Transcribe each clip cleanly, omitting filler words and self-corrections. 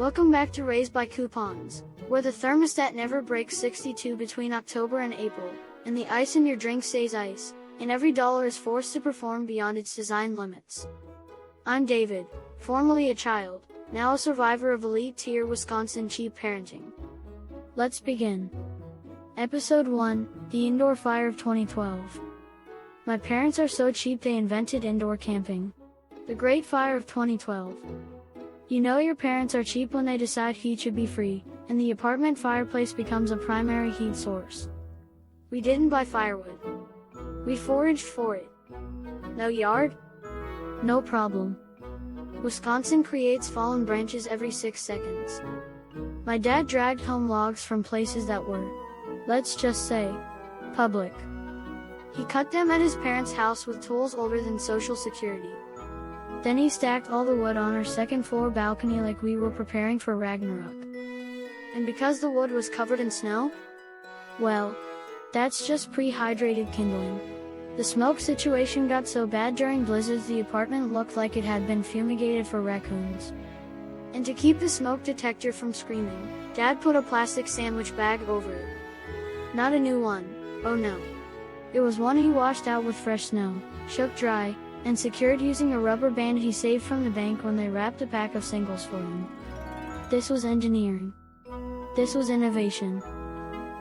Welcome back to Raised by Coupons, where the thermostat never breaks 62 between October and April, and the ice in your drink stays ice, and every dollar is forced to perform beyond its design limits. I'm David, formerly a child, now a survivor of elite-tier Wisconsin cheap parenting. Let's begin. Episode 1, The Indoor Fire of 2012. My parents are so cheap they invented indoor camping. The Great Fire of 2012. You know your parents are cheap when they decide heat should be free, and the apartment fireplace becomes a primary heat source. We didn't buy firewood. We foraged for it. No yard? No problem. Wisconsin creates fallen branches every 6 seconds. My dad dragged home logs from places that were, let's just say, public. He cut them at his parents' house with tools older than Social Security. Then he stacked all the wood on our second-floor balcony like we were preparing for Ragnarok. And because the wood was covered in snow? Well, that's just pre-hydrated kindling. The smoke situation got so bad during blizzards the apartment looked like it had been fumigated for raccoons. And to keep the smoke detector from screaming, Dad put a plastic sandwich bag over it. Not a new one, oh no. It was one he washed out with fresh snow, shook dry, and secured using a rubber band he saved from the bank when they wrapped a pack of singles for him. This was engineering. This was innovation.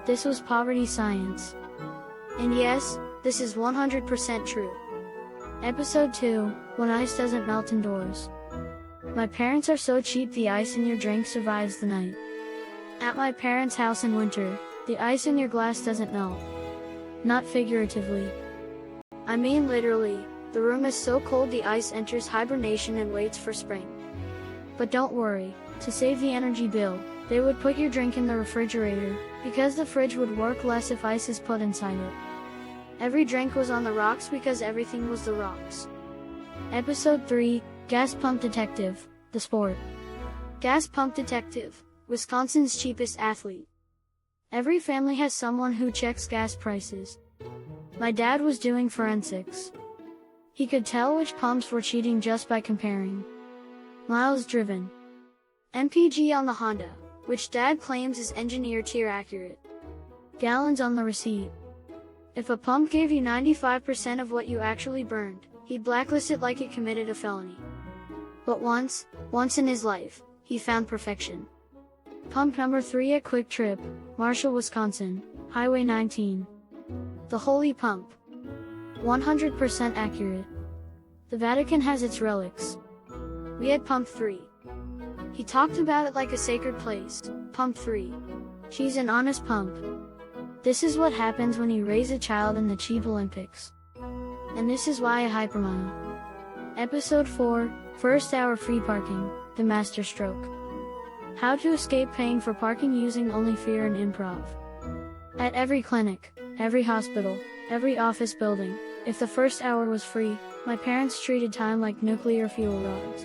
This was poverty science. And yes, this is 100% true. Episode 2, When Ice Doesn't Melt Indoors. My parents are so cheap the ice in your drink survives the night. At my parents' house in winter, the ice in your glass doesn't melt. Not figuratively. I mean literally. The room is so cold the ice enters hibernation and waits for spring. But don't worry, to save the energy bill, they would put your drink in the refrigerator, because the fridge would work less if ice is put inside it. Every drink was on the rocks because everything was the rocks. Episode 3, Gas Pump Detective, the sport. Gas Pump Detective, Wisconsin's cheapest athlete. Every family has someone who checks gas prices. My dad was doing forensics. He could tell which pumps were cheating just by comparing. Miles driven. MPG on the Honda, which Dad claims is engineer tier accurate. Gallons on the receipt. If a pump gave you 95% of what you actually burned, he'd blacklist it like it committed a felony. But once in his life, he found perfection. Pump number 3 at Quick Trip, Marshall, Wisconsin, Highway 19. The Holy Pump. 100% accurate. The Vatican has its relics. We had Pump 3. He talked about it like a sacred place. Pump 3. She's an honest pump. This is what happens when you raise a child in the cheap Olympics. And this is why I hypermile. Episode 4, First Hour Free Parking, the Master Stroke. How to escape paying for parking using only fear and improv. At every clinic, every hospital, every office building, if the first hour was free, my parents treated time like nuclear fuel rods.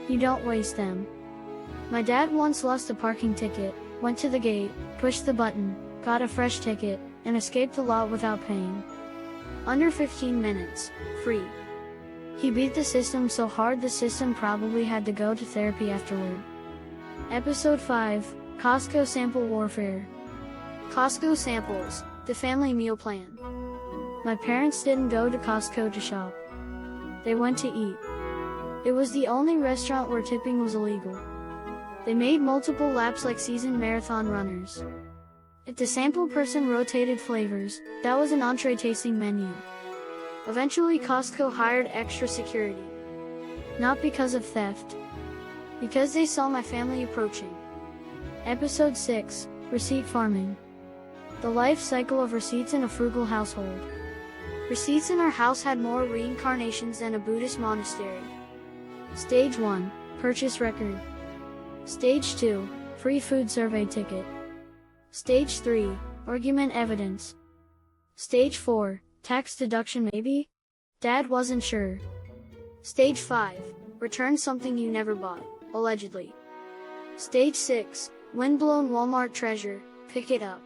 You don't waste them. My dad once lost a parking ticket, went to the gate, pushed the button, got a fresh ticket, and escaped the lot without paying. Under 15 minutes, free. He beat the system so hard the system probably had to go to therapy afterward. Episode 5, Costco Sample Warfare. Costco Samples, the family meal plan. My parents didn't go to Costco to shop. They went to eat. It was the only restaurant where tipping was illegal. They made multiple laps like seasoned marathon runners. If the sample person rotated flavors, that was an entree tasting menu. Eventually Costco hired extra security. Not because of theft. Because they saw my family approaching. Episode 6, Receipt Farming. The life cycle of receipts in a frugal household. Receipts in our house had more reincarnations than a Buddhist monastery. Stage 1, Purchase Record. Stage 2, Free Food Survey Ticket. Stage 3, Argument Evidence. Stage 4, Tax Deduction maybe? Dad wasn't sure. Stage 5, Return something you never bought, allegedly. Stage 6, Windblown Walmart treasure, pick it up.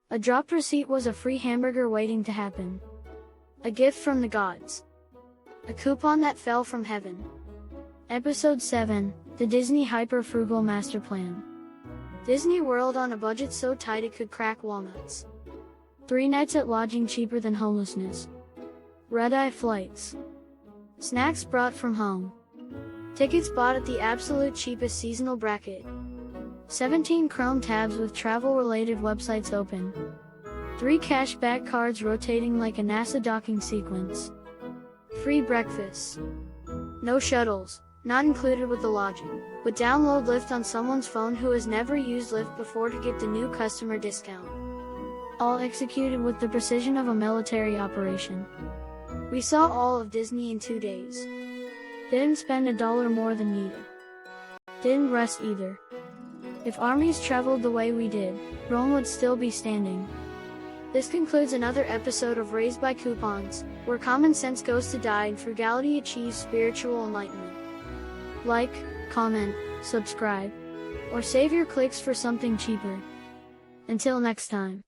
A dropped receipt was a free hamburger waiting to happen. A gift from the gods. A coupon that fell from heaven. Episode 7, The Disney Hyper-Frugal Master Plan. Disney World on a budget so tight it could crack walnuts. 3 nights at lodging cheaper than homelessness. Red-eye flights. Snacks brought from home. Tickets bought at the absolute cheapest seasonal bracket. 17 Chrome tabs with travel-related websites open. 3 cashback cards rotating like a NASA docking sequence. Free breakfast. No shuttles, not included with the lodging, but download Lyft on someone's phone who has never used Lyft before to get the new customer discount. All executed with the precision of a military operation. We saw all of Disney in 2 days. Didn't spend $1 more than needed. Didn't rest either. If armies traveled the way we did, Rome would still be standing. This concludes another episode of Raised by Coupons, where common sense goes to die and frugality achieves spiritual enlightenment. Like, comment, subscribe, or save your clicks for something cheaper. Until next time.